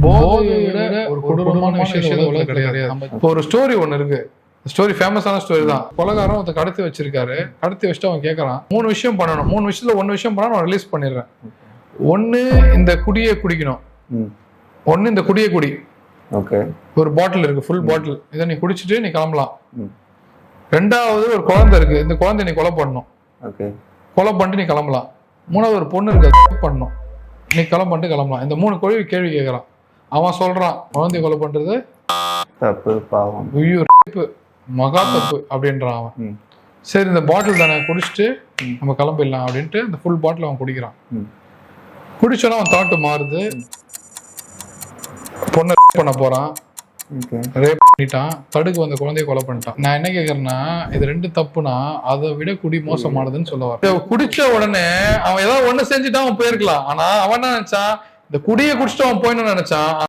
போதையை விட ஒரு கொடூரமான விஷயம் உலகம் கிடையாது. இப்போ ஒரு ஸ்டோரி ஒண்ணு இருக்கு. ஸ்டோரி ஃபேமஸான ஸ்டோரி தான். கொலைகாரன் ஒருத்த கடத்தி வச்சிருக்காரு. கடத்தி வச்சுட்டு அவன் கேட்கறான், 3 விஷயம் பண்ணணும். 3 விஷயத்துல 1 விஷயம் பண்ணா நான் ரிலீஸ் பண்ணிடுறேன். 1 இந்த குடியை குடிக்கணும். 1 இந்த குடியை குடி. ஓகே. ஒரு பாட்டில் இருக்கு, ஃபுல் பாட்டில். இதை நீ குடிச்சிட்டு நீ கிளம்பலாம். 2வது ஒரு குழந்தை இருக்கு. இந்த குழந்தை நீ கொலை பண்ணணும். ஓகே. கொலை பண்ணிட்டு நீ கிளம்பலாம். 3வது ஒரு பொண்ணு இருக்கு, பண்ணணும். நீ பண்ணிட்டு கிளம்பலாம். இந்த 3 கேள்வி கேட்கறான். அவன் சொல்றான், குழந்தைய கொலை பண்றது தப்பு, பாவம், ரேப்பு, மகா தப்பு அப்படின்றான் அவன். சரி, இந்த பாட்டில் தானே, குடிச்சிட்டு நம்ம கிளம்பிடலாம் அப்படின்ட்டு இந்த ஃபுல் பாட்டில் அவன் குடிக்கிறான். குடிச்சோன்னா அவன் தாட்டு மாறுது. பொண்ணை பண்ண போறான், ரேப் பண்ணிட்டான், தடுக்கு வந்த குழந்தைய கொலை பண்ணிட்டான். நான் என்ன கேக்குறேன்னா, இது 2 தப்புனா அதை விட குடி மோசமானதுன்னு சொல்ல வர. குடிச்ச உடனே அவன் ஏதாவது ஒண்ணு செஞ்சுட்டு அவன் போயிருக்கலாம். ஆனா அவன் என்ன நினைச்சான், இந்த குடியை குடிச்சிட்டு அவன் போயிடணும்னு நினைச்சான்.